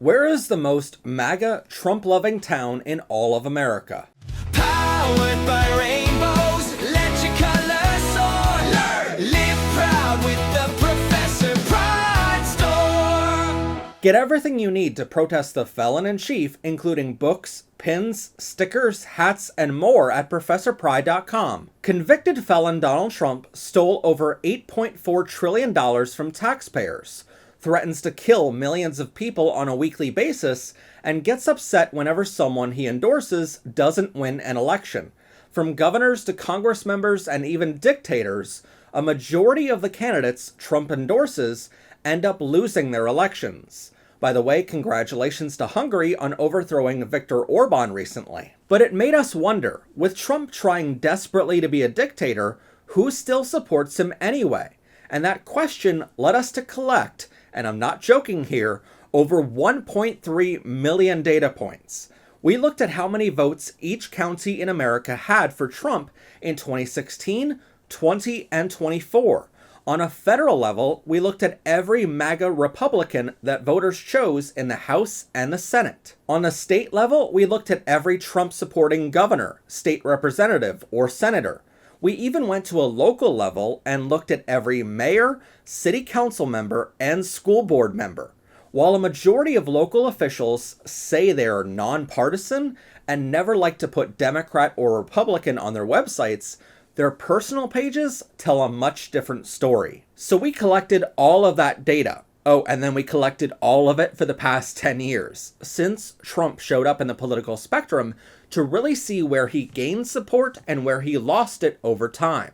Where is the most MAGA, Trump-loving town in all of America? Powered by rainbows, let your colors soar. Learn, live proud with the Professor Pride Store. Get everything you need to protest the felon-in-chief, including books, pins, stickers, hats, and more at ProfessorPride.com. Convicted felon Donald Trump stole over $8.4 trillion from taxpayers, threatens to kill millions of people on a weekly basis, and gets upset whenever someone he endorses doesn't win an election. From governors to Congress members and even dictators, a majority of the candidates Trump endorses end up losing their elections. By the way, congratulations to Hungary on overthrowing Viktor Orban recently. But it made us wonder, with Trump trying desperately to be a dictator, who still supports him anyway? And that question led us to collect, and I'm not joking here, over 1.3 million data points. We looked at how many votes each county in America had for Trump in 2016, 20, and 24. On a federal level, we looked at every MAGA Republican that voters chose in the House and the Senate. On the state level, we looked at every Trump-supporting governor, state representative, or senator. We even went to a local level and looked at every mayor, city council member, and school board member. While a majority of local officials say they're nonpartisan and never like to put Democrat or Republican on their websites, their personal pages tell a much different story. So we collected all of that data. Oh, and then we collected all of it for the past 10 years, since Trump showed up in the political spectrum, to really see where he gained support and where he lost it over time.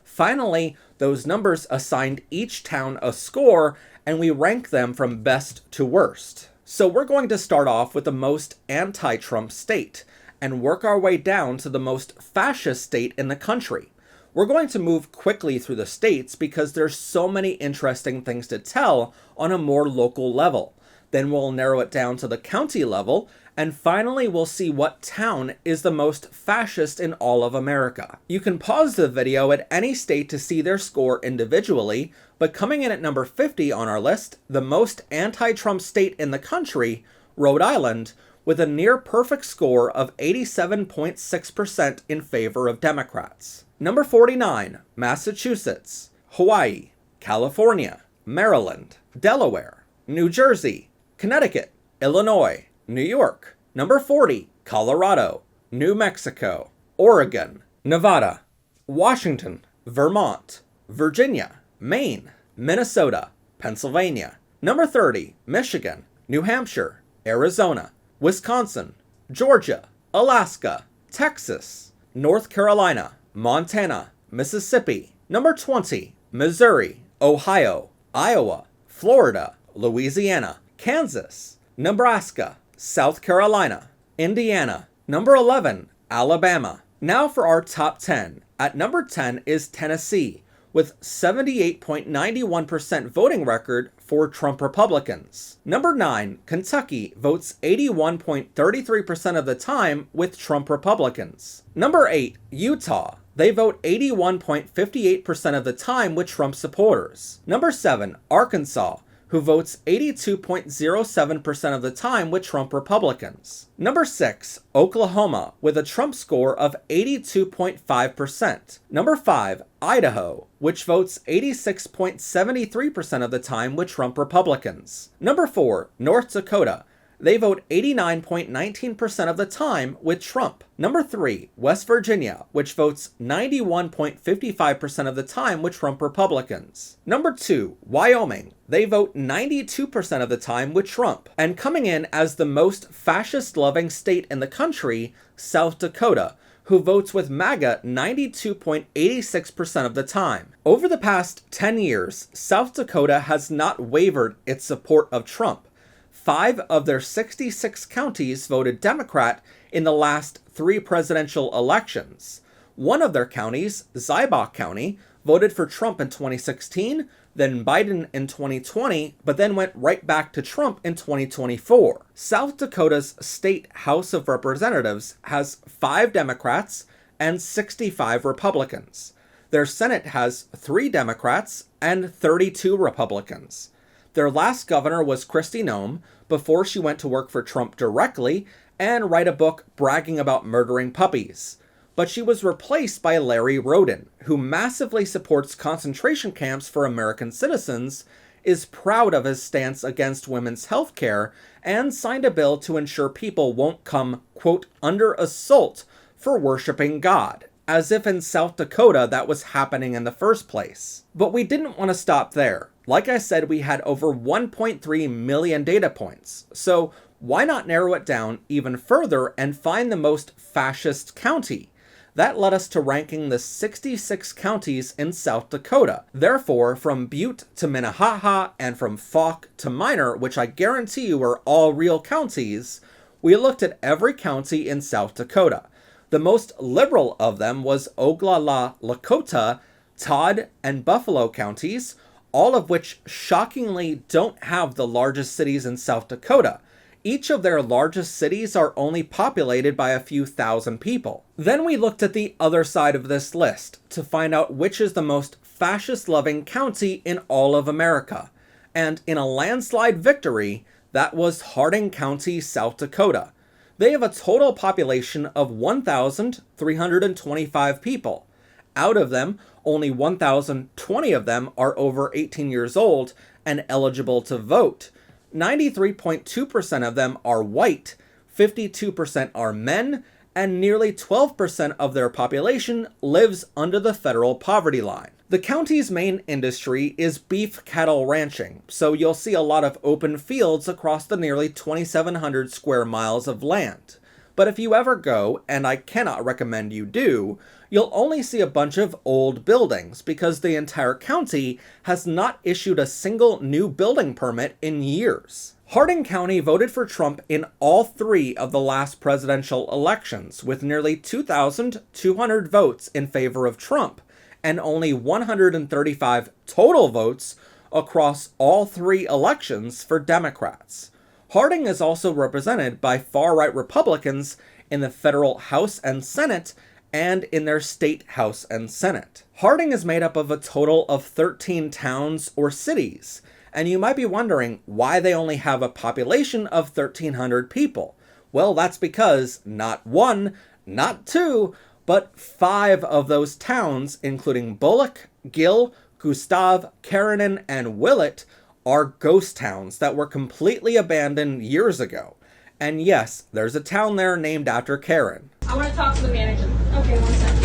Finally, those numbers assigned each town a score, and we rank them from best to worst. So we're going to start off with the most anti-Trump state, and work our way down to the most fascist state in the country. We're going to move quickly through the states because there's so many interesting things to tell on a more local level. Then we'll narrow it down to the county level, and finally we'll see what town is the most fascist in all of America. You can pause the video at any state to see their score individually, but coming in at number 50 on our list, the most anti-Trump state in the country, Rhode Island, with a near-perfect score of 87.6% in favor of Democrats. Number 49, Massachusetts, Hawaii, California, Maryland, Delaware, New Jersey, Connecticut, Illinois, New York. Number 40, Colorado, New Mexico, Oregon, Nevada, Washington, Vermont, Virginia, Maine, Minnesota, Pennsylvania. Number 30, Michigan, New Hampshire, Arizona, Wisconsin, Georgia, Alaska, Texas, North Carolina, Montana, Mississippi. Number 20, Missouri, Ohio, Iowa, Florida, Louisiana, Kansas, Nebraska, South Carolina, Indiana. Number 11, Alabama. Now for our top 10. At number 10 is Tennessee, with 78.91% voting record for Trump Republicans. Number 9, Kentucky votes 81.33% of the time with Trump Republicans. Number 8, Utah. They vote 81.58% of the time with Trump supporters. Number 7, Arkansas, who votes 82.07% of the time with Trump Republicans. Number 6, Oklahoma, with a Trump score of 82.5%. Number 5, Idaho, which votes 86.73% of the time with Trump Republicans. Number 4, North Dakota. They vote 89.19% of the time with Trump. Number 3, West Virginia, which votes 91.55% of the time with Trump Republicans. Number 2, Wyoming. They vote 92% of the time with Trump. And coming in as the most fascist-loving state in the country, South Dakota, who votes with MAGA 92.86% of the time. Over the past 10 years, South Dakota has not wavered its support of Trump. 5 of their 66 counties voted Democrat in the last 3 presidential elections. One of their counties, Ziebach County, voted for Trump in 2016, then Biden in 2020, but then went right back to Trump in 2024. South Dakota's state House of Representatives has 5 Democrats and 65 Republicans. Their Senate has 3 Democrats and 32 Republicans. Their last governor was Kristi Noem, before she went to work for Trump directly and write a book bragging about murdering puppies. But she was replaced by Larry Roden, who massively supports concentration camps for American citizens, is proud of his stance against women's health care, and signed a bill to ensure people won't come, quote, under assault for worshiping God, as if in South Dakota that was happening in the first place. But we didn't want to stop there. Like I said, we had over 1.3 million data points, so why not narrow it down even further and find the most fascist county? That led us to ranking the 66 counties in South Dakota. Therefore, from Butte to Minnehaha and from Fauq to Minor, which I guarantee you are all real counties, we looked at every county in South Dakota. The most liberal of them was Oglala, Lakota, Todd, and Buffalo counties, all of which shockingly don't have the largest cities in South Dakota. Each of their largest cities are only populated by a few thousand people. Then we looked at the other side of this list to find out which is the most fascist-loving county in all of America. And in a landslide victory, that was Harding County, South Dakota. They have a total population of 1,325 people. Out of them, only 1,020 of them are over 18 years old and eligible to vote. 93.2% of them are white, 52% are men, and nearly 12% of their population lives under the federal poverty line. The county's main industry is beef cattle ranching, so you'll see a lot of open fields across the nearly 2,700 square miles of land. But if you ever go, and I cannot recommend you do, you'll only see a bunch of old buildings because the entire county has not issued a single new building permit in years. Harding County voted for Trump in all 3 of the last presidential elections, with nearly 2,200 votes in favor of Trump, and only 135 total votes across all 3 elections for Democrats. Harding is also represented by far-right Republicans in the federal House and Senate and in their state House and Senate. Harding is made up of a total of 13 towns or cities, and you might be wondering why they only have a population of 1,300 people. Well, that's because not 1, not 2, but 5 of those towns, including Bullock, Gill, Gustav, Keranen, and Willett, are ghost towns that were completely abandoned years ago. And yes, there's a town there named after Karen. I want to talk to the manager. Okay, 1 second.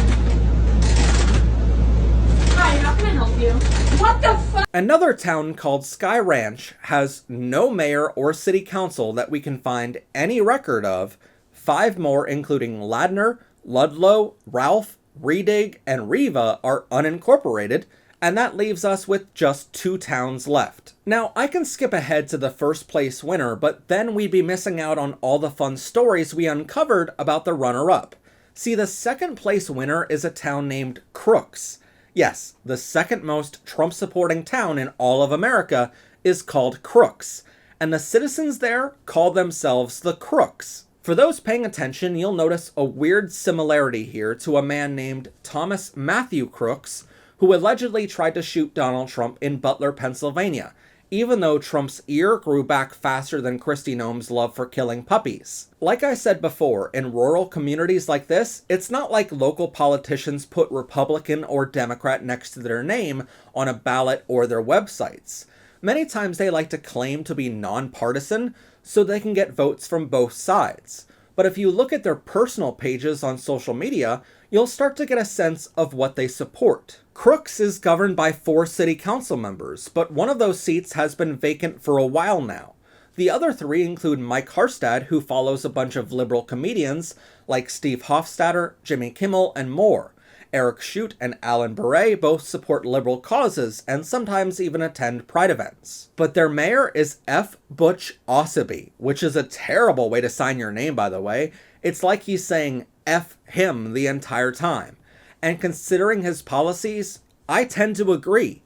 Hi, how can I help you? What the fuck? Another town called Sky Ranch has no mayor or city council that we can find any record of. 5 more, including Ladner, Ludlow, Ralph, Redig, and Riva, are unincorporated, and that leaves us with just 2 towns left. Now, I can skip ahead to the first place winner, but then we'd be missing out on all the fun stories we uncovered about the runner-up. See, the second place winner is a town named Crooks. Yes, the second most Trump-supporting town in all of America is called Crooks, and the citizens there call themselves the Crooks. For those paying attention, you'll notice a weird similarity here to a man named Thomas Matthew Crooks, who allegedly tried to shoot Donald Trump in Butler, Pennsylvania, even though Trump's ear grew back faster than Kristi Noem's love for killing puppies. Like I said before, in rural communities like this, it's not like local politicians put Republican or Democrat next to their name on a ballot or their websites. Many times they like to claim to be nonpartisan so they can get votes from both sides. But if you look at their personal pages on social media, you'll start to get a sense of what they support. Crooks is governed by 4 city council members, but one of those seats has been vacant for a while now. The other 3 include Mike Harstad, who follows a bunch of liberal comedians like Steve Hofstadter, Jimmy Kimmel, and more. Eric Shute and Alan Beret both support liberal causes and sometimes even attend Pride events. But their mayor is F. Butch Osseby, which is a terrible way to sign your name, by the way. It's like he's saying F him the entire time. And considering his policies, I tend to agree.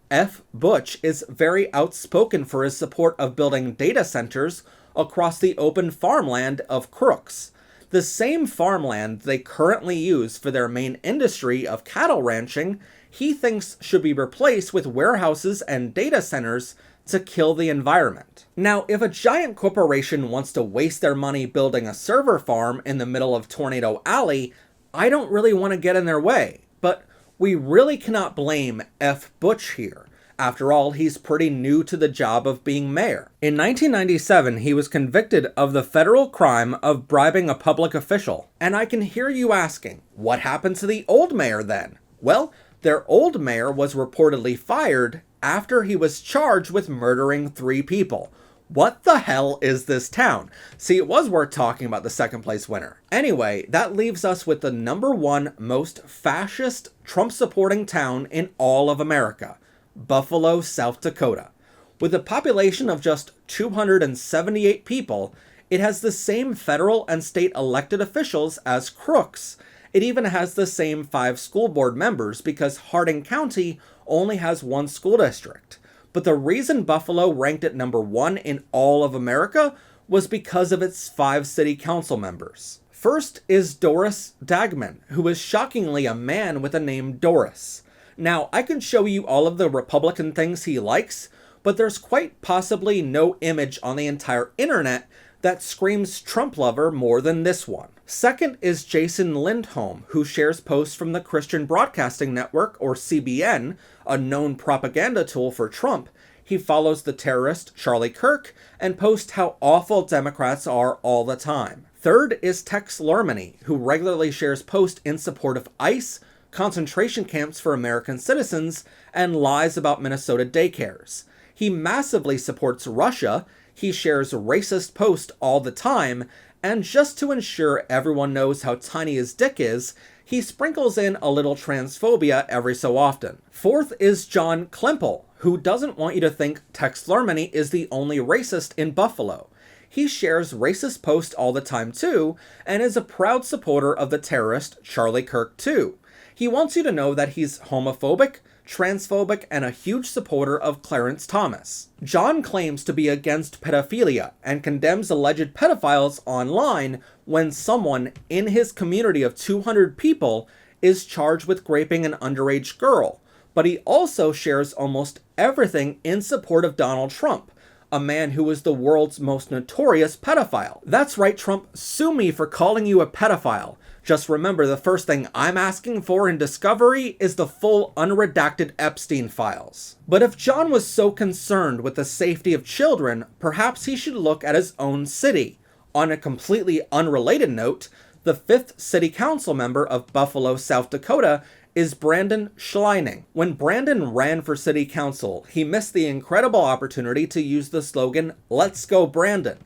F. Butch is very outspoken for his support of building data centers across the open farmland of Crooks. The same farmland they currently use for their main industry of cattle ranching, he thinks should be replaced with warehouses and data centers to kill the environment. Now, if a giant corporation wants to waste their money building a server farm in the middle of Tornado Alley, I don't really want to get in their way. But we really cannot blame F. Butch here. After all, he's pretty new to the job of being mayor. In 1997, he was convicted of the federal crime of bribing a public official. And I can hear you asking, what happened to the old mayor then? Well, their old mayor was reportedly fired after he was charged with murdering 3 people. What the hell is this town? See, it was worth talking about the second place winner. Anyway, that leaves us with the #1 most fascist Trump-supporting town in all of America. Buffalo, South Dakota. With a population of just 278 people, it has the same federal and state elected officials as Crooks. It even has the same 5 school board members because Harding County only has 1 school district. But the reason Buffalo ranked at #1 in all of America was because of its 5 city council members. First is Doris Dagman, who is shockingly a man with the name Doris. Now, I can show you all of the Republican things he likes, but there's quite possibly no image on the entire internet that screams Trump lover more than this one. Second is Jason Lindholm, who shares posts from the Christian Broadcasting Network, or CBN, a known propaganda tool for Trump. He follows the terrorist Charlie Kirk and posts how awful Democrats are all the time. Third is Tex Lermany, who regularly shares posts in support of ICE, concentration camps for American citizens, and lies about Minnesota daycares. He massively supports Russia, he shares racist posts all the time, and just to ensure everyone knows how tiny his dick is, he sprinkles in a little transphobia every so often. Fourth is John Klemple, who doesn't want you to think Tex Lermany is the only racist in Buffalo. He shares racist posts all the time too, and is a proud supporter of the terrorist Charlie Kirk too. He wants you to know that he's homophobic, transphobic, and a huge supporter of Clarence Thomas. John claims to be against pedophilia and condemns alleged pedophiles online when someone in his community of 200 people is charged with raping an underage girl. But he also shares almost everything in support of Donald Trump, a man who is the world's most notorious pedophile. That's right, Trump, sue me for calling you a pedophile. Just remember, the first thing I'm asking for in discovery is the full unredacted Epstein files. But if John was so concerned with the safety of children, perhaps he should look at his own city. On a completely unrelated note, the 5th city council member of Buffalo, South Dakota is Brandon Schleining. When Brandon ran for city council, he missed the incredible opportunity to use the slogan, "Let's go Brandon."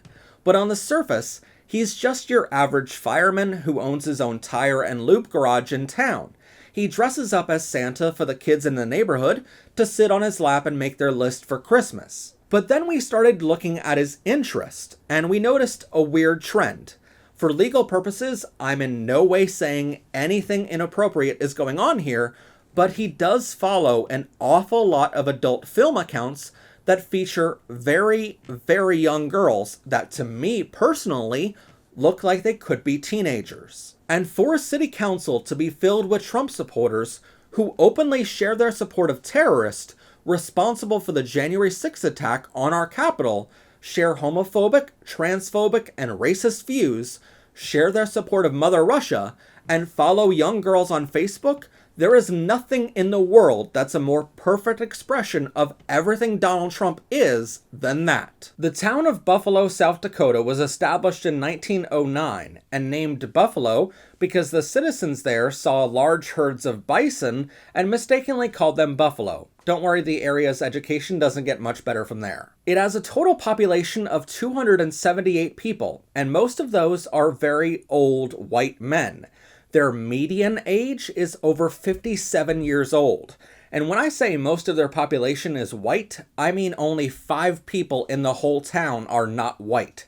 But on the surface, he's just your average fireman who owns his own tire and lube garage in town. He dresses up as Santa for the kids in the neighborhood to sit on his lap and make their list for Christmas. But then we started looking at his interest, and we noticed a weird trend. For legal purposes, I'm in no way saying anything inappropriate is going on here, but he does follow an awful lot of adult film accounts that feature very, very young girls that, to me personally, look like they could be teenagers. And for a city council to be filled with Trump supporters who openly share their support of terrorists responsible for the January 6th attack on our Capitol, share homophobic, transphobic, and racist views, share their support of Mother Russia, and follow young girls on Facebook, there is nothing in the world that's a more perfect expression of everything Donald Trump is than that. The town of Buffalo, South Dakota was established in 1909 and named Buffalo because the citizens there saw large herds of bison and mistakenly called them buffalo. Don't worry, the area's education doesn't get much better from there. It has a total population of 278 people, and most of those are very old white men. Their median age is over 57 years old. And when I say most of their population is white, I mean only 5 people in the whole town are not white.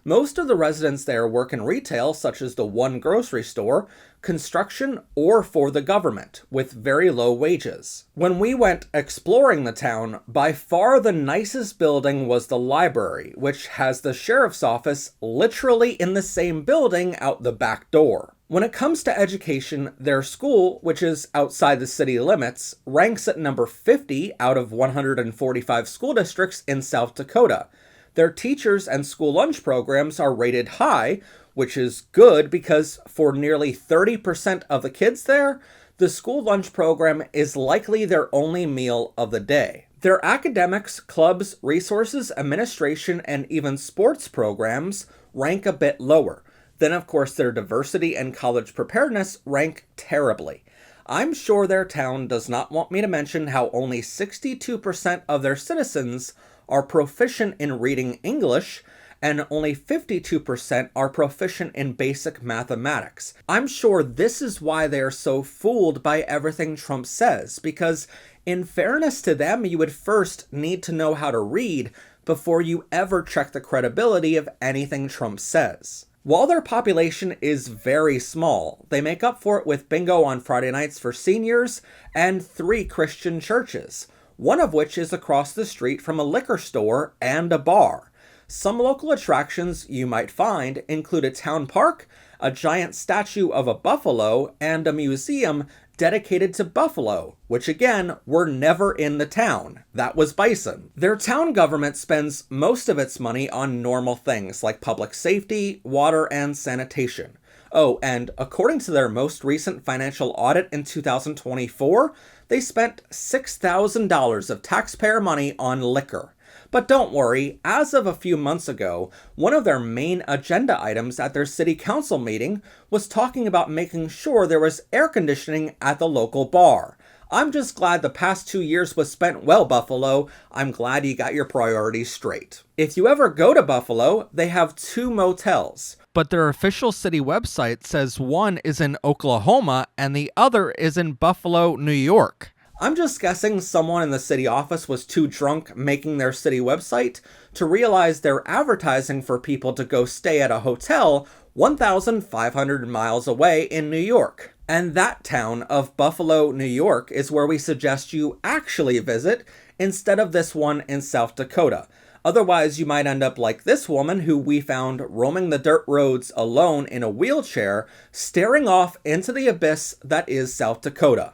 Most of the residents there work in retail, such as the one grocery store, construction, or for the government, with very low wages. When we went exploring the town, by far the nicest building was the library, which has the sheriff's office literally in the same building out the back door. When it comes to education, their school, which is outside the city limits, ranks at number 50 out of 145 school districts in South Dakota. Their teachers and school lunch programs are rated high, which is good because for nearly 30% of the kids there, the school lunch program is likely their only meal of the day. Their academics, clubs, resources, administration, and even sports programs rank a bit lower. Then, of course, their diversity and college preparedness rank terribly. I'm sure their town does not want me to mention how only 62% of their citizens are proficient in reading English, and only 52% are proficient in basic mathematics. I'm sure this is why they are so fooled by everything Trump says, because in fairness to them, you would first need to know how to read before you ever check the credibility of anything Trump says. While their population is very small, they make up for it with bingo on Friday nights for seniors and 3 Christian churches, one of which is across the street from a liquor store and a bar. Some local attractions you might find include a town park, a giant statue of a buffalo, and a museum dedicated to buffalo, which again, were never in the town. That was bison. Their town government spends most of its money on normal things like public safety, water, and sanitation. Oh, and according to their most recent financial audit in 2024, they spent $6,000 of taxpayer money on liquor. But don't worry, as of a few months ago, one of their main agenda items at their city council meeting was talking about making sure there was air conditioning at the local bar. I'm just glad the past 2 years was spent well, Buffalo. I'm glad you got your priorities straight. If you ever go to Buffalo, they have 2 motels, but their official city website says one is in Oklahoma and the other is in Buffalo, New York. I'm just guessing someone in the city office was too drunk making their city website to realize they're advertising for people to go stay at a hotel 1,500 miles away in New York. And that town of Buffalo, New York is where we suggest you actually visit instead of this one in South Dakota. Otherwise, you might end up like this woman who we found roaming the dirt roads alone in a wheelchair, staring off into the abyss that is South Dakota.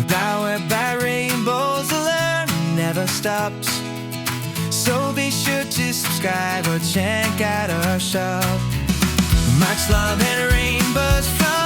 Powered by rainbows, the learning never stops. So be sure to subscribe or check out our shop. Much love and rainbows from